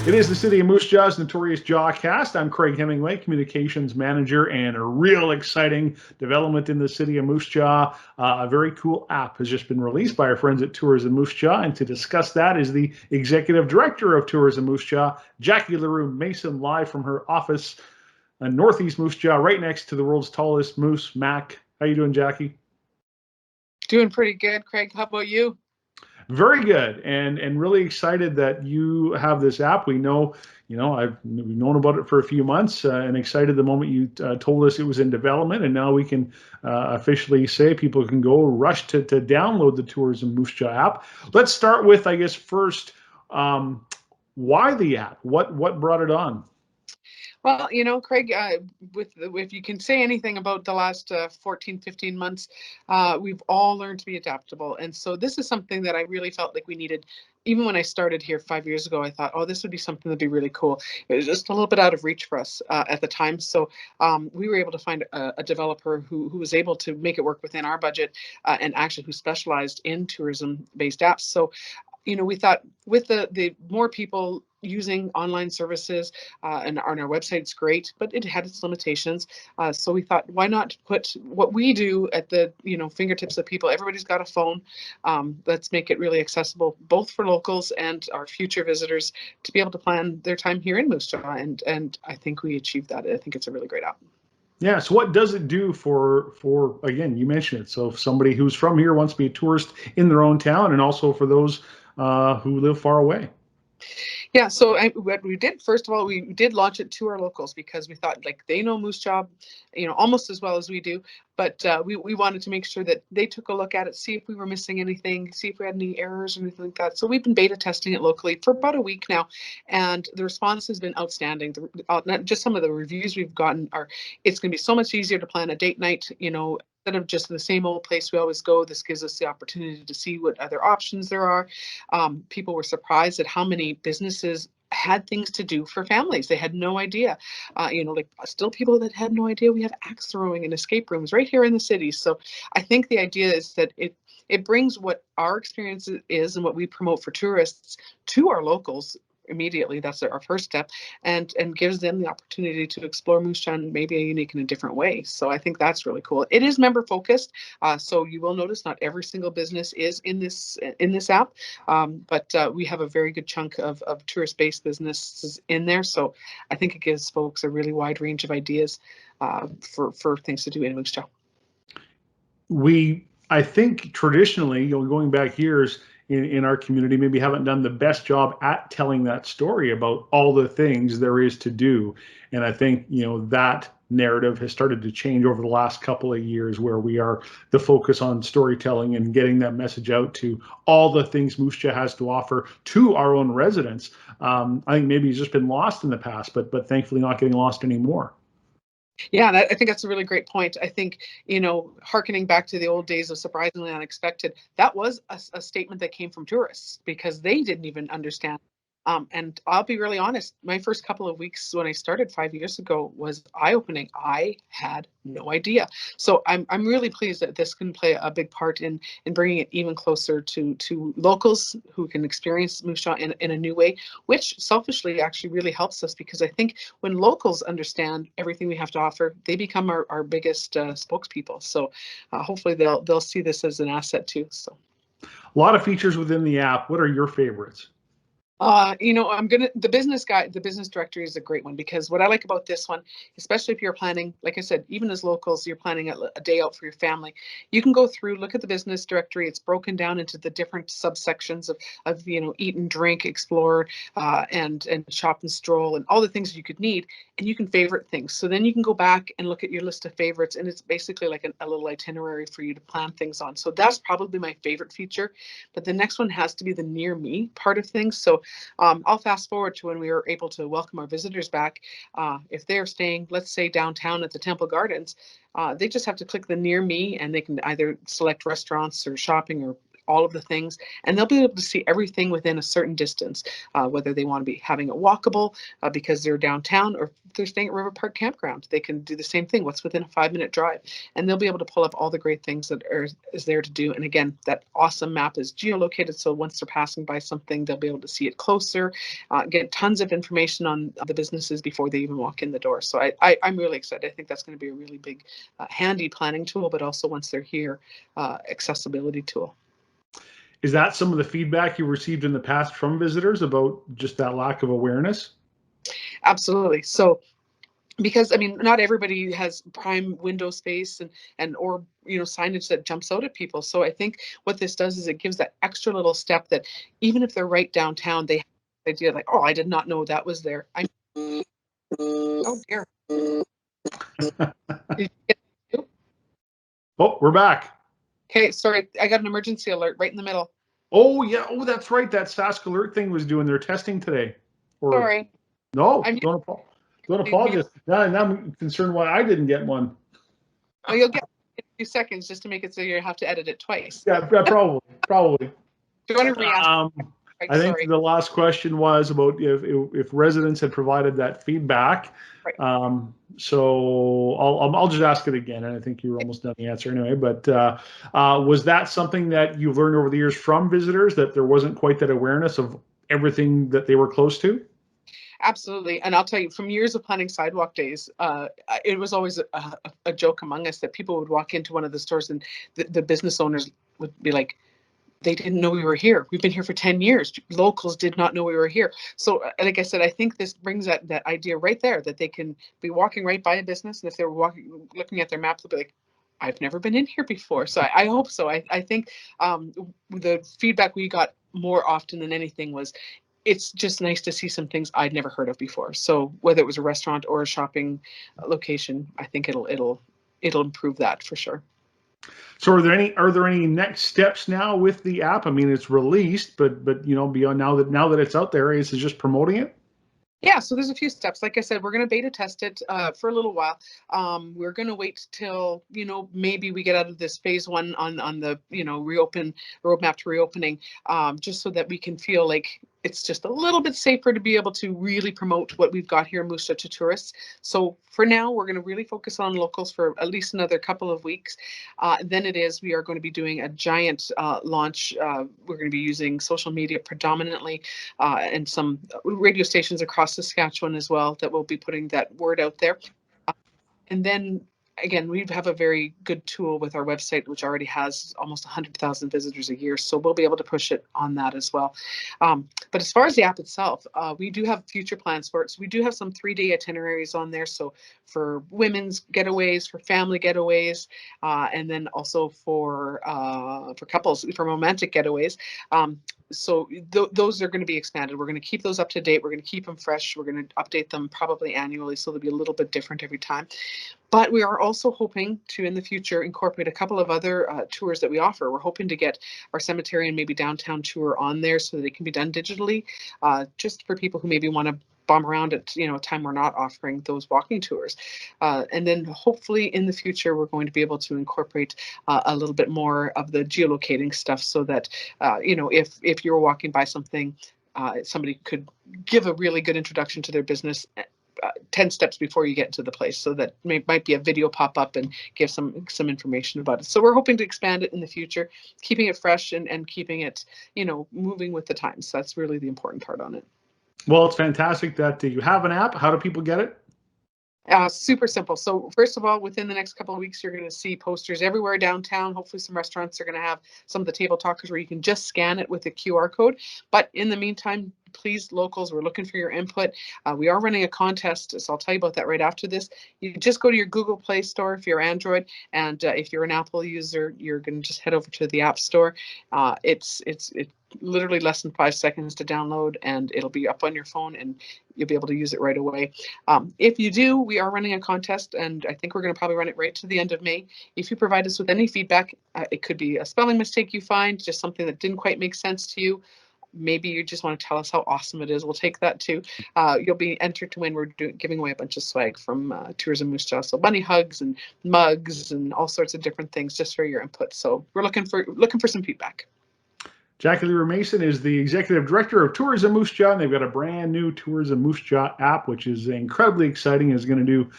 It is the City of Moose Jaw's Notorious Jawcast. I'm Craig Hemingway, Communications Manager, and a real exciting development in the City of Moose Jaw. A very cool app has just been released by our friends at Tourism Moose Jaw, and to discuss that is the Executive Director of Tourism Moose Jaw, Jacki L'Heureux-Mason, live from her office in Northeast Moose Jaw, right next to the world's tallest moose, Mac. How you doing, Jacki? Doing pretty good, Craig. How about you? Very good, and really excited that you have this app. We know, we've known about it for a few months, and excited the moment you told us it was in development, and now we can officially say people can go rush to download the Tourism Moose Jaw app. Let's start with, I guess, first, why the app? What brought it on? Well, Craig, if you can say anything about the last 14, 15 months, we've all learned to be adaptable. And so this is something that I really felt like we needed. Even when I started here 5 years ago, I thought, oh, this would be something that'd be really cool. It was just a little bit out of reach for us at the time. So we were able to find a developer who was able to make it work within our budget and actually who specialized in tourism-based apps. So we thought with the more people using online services and on our website's great, but it had its limitations. So we thought, why not put what we do at the fingertips of people? Everybody's got a phone. Let's make it really accessible, both for locals and our future visitors, to be able to plan their time here in Moose Jaw. And I think we achieved that. I think it's a really great app. Yeah. So what does it do for again? You mentioned it. So if somebody who's from here wants to be a tourist in their own town, and also for those who live far away. Yeah, so what we did, first of all, we did launch it to our locals because we thought like they know Moose Jaw, almost as well as we do. But we wanted to make sure that they took a look at it, see if we were missing anything, see if we had any errors or anything like that. So we've been beta testing it locally for about a week now, and the response has been outstanding. Not just some of the reviews we've gotten are, it's going to be so much easier to plan a date night, instead of just the same old place we always go. This gives us the opportunity to see what other options there are. People were surprised at how many businesses had things to do for families. They had no idea. Like still people that had no idea we have axe throwing and escape rooms right here in the city. So I think the idea is that it brings what our experience is and what we promote for tourists to our locals immediately. That's our first step, and gives them the opportunity to explore Moose Jaw maybe a unique in a different way. So I think that's really cool. It is member focused, so you will notice not every single business is in this app, but we have a very good chunk of tourist based businesses in there. So I think it gives folks a really wide range of ideas for things to do in Moose Jaw. I think traditionally, going back years in our community, maybe haven't done the best job at telling that story about all the things there is to do. And I think, that narrative has started to change over the last couple of years, where we are the focus on storytelling and getting that message out to all the things Moose Jaw has to offer to our own residents. I think maybe it's just been lost in the past, but thankfully not getting lost anymore. Yeah, I think that's a really great point. I think, hearkening back to the old days of surprisingly unexpected, that was a statement that came from tourists because they didn't even understand. And I'll be really honest, my first couple of weeks when I started 5 years ago was eye-opening. I had no idea. So I'm really pleased that this can play a big part in bringing it even closer to locals who can experience Moose Jaw in a new way, which selfishly actually really helps us because I think when locals understand everything we have to offer, they become our biggest spokespeople. So hopefully they'll see this as an asset too. So A lot of features within the app. What are your favorites? the business guy, the business directory is a great one because what I like about this one, especially if you're planning, like I said, even as locals, you're planning a day out for your family, you can go through, look at the business directory. It's broken down into the different subsections of eat and drink, explore, and shop and stroll and all the things you could need. And you can favorite things. So then you can go back and look at your list of favorites, and it's basically like a little itinerary for you to plan things on. So that's probably my favorite feature. But the next one has to be the near me part of things. So I'll fast forward to when we were able to welcome our visitors back. If they're staying, let's say, downtown at the Temple Gardens, they just have to click the near me and they can either select restaurants or shopping or all of the things, and they'll be able to see everything within a certain distance, whether they want to be having it walkable because they're downtown, or if they're staying at River Park Campground, they can do the same thing. What's within a 5-minute drive, and they'll be able to pull up all the great things that is there to do. And again, that awesome map is geolocated, so once they're passing by something, they'll be able to see it closer, get tons of information on the businesses before they even walk in the door. So I'm really excited. I think that's going to be a really big, handy planning tool, but also once they're here, accessibility tool. Is that some of the feedback you received in the past from visitors about just that lack of awareness? Absolutely. So, because I mean, not everybody has prime window space and or signage that jumps out at people. So I think what this does is it gives that extra little step that even if they're right downtown, they have the idea like, oh, I did not know that was there. Oh dear. Oh, we're back. Okay, sorry, I got an emergency alert right in the middle. Oh yeah, oh that's right. That Sask Alert thing was doing their testing today. Or Sorry. no, I'm don't apologize. Now I'm concerned why I didn't get one. Oh, you'll get it in a few seconds just to make it so you have to edit it twice. Yeah, probably. Do you want to re-ask? I think Sorry. the last question was about if residents had provided that feedback. Right. So I'll just ask it again, and I think you were almost done the answer anyway. But was that something that you've learned over the years from visitors, that there wasn't quite that awareness of everything that they were close to? Absolutely. And I'll tell you, from years of planning sidewalk days, it was always a joke among us that people would walk into one of the stores and the business owners would be like, they didn't know we were here. We've been here for 10 years. Locals did not know we were here. So like I said, I think this brings that idea right there, that they can be walking right by a business. And if they were looking at their map, they'll be like, I've never been in here before. So I hope so. I think the feedback we got more often than anything was, it's just nice to see some things I'd never heard of before. So whether it was a restaurant or a shopping location, I think it'll improve that for sure. So are there any next steps now with the app? I mean, it's released, but beyond now that it's out there, is it just promoting it? Yeah, so there's a few steps. Like I said, we're going to beta test it for a little while. We're going to wait till, maybe we get out of this phase one on the, reopen roadmap to reopening, just so that we can feel like it's just a little bit safer to be able to really promote what we've got here in Moose Jaw to tourists. So for now, we're going to really focus on locals for at least another couple of weeks. Then we are going to be doing a giant launch. We're going to be using social media predominantly, and some radio stations across Saskatchewan as well that will be putting that word out there. And then again, we have a very good tool with our website, which already has almost 100,000 visitors a year. So we'll be able to push it on that as well. But as far as the app itself, we do have future plans for it. So we do have some 3-day itineraries on there. So for women's getaways, for family getaways, and then also for couples, for romantic getaways. So those are going to be expanded. We're going to keep those up to date. We're going to keep them fresh. We're going to update them probably annually, so they'll be a little bit different every time. But we are also hoping to, in the future, incorporate a couple of other tours that we offer. We're hoping to get our cemetery and maybe downtown tour on there so that it can be done digitally, just for people who maybe want to bomb around at a time we're not offering those walking tours. And then hopefully in the future, we're going to be able to incorporate a little bit more of the geolocating stuff so that, if you're walking by something, somebody could give a really good introduction to their business 10 steps before you get to the place, so that might be a video pop up and give some information about it. So we're hoping to expand it in the future, keeping it fresh and keeping it, moving with the times. So that's really the important part on it. Well, it's fantastic that you have an app. How do people get it? Super simple. So first of all, within the next couple of weeks, you're going to see posters everywhere downtown. Hopefully some restaurants are going to have some of the table talkers where you can just scan it with a QR code. But in the meantime, please, locals, we're looking for your input. We are running a contest, so I'll tell you about that right after this. You just go to your Google Play Store if you're Android, and if you're an Apple user, you're going to just head over to the App Store. It's literally less than 5 seconds to download, and it'll be up on your phone and you'll be able to use it right away. If you do, we are running a contest, and I think we're going to probably run it right to the end of May. If you provide us with any feedback, it could be a spelling mistake you find, just something that didn't quite make sense to you. Maybe you just want to tell us how awesome it is. We'll take that too. You'll be entered to win. We're giving away a bunch of swag from Tourism Moose Jaw, so bunny hugs and mugs and all sorts of different things just for your input. So we're looking for some feedback. Jacki L'Heureux-Mason is the Executive Director of Tourism Moose Jaw, and they've got a brand new Tourism Moose Jaw app, which is incredibly exciting. Is going to do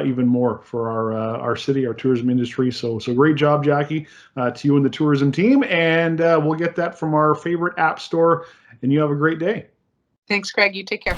even more for our city, our tourism industry. So great job, Jacki, to you and the tourism team. And we'll get that from our favorite app store. And you have a great day. Thanks, Craig. You take care.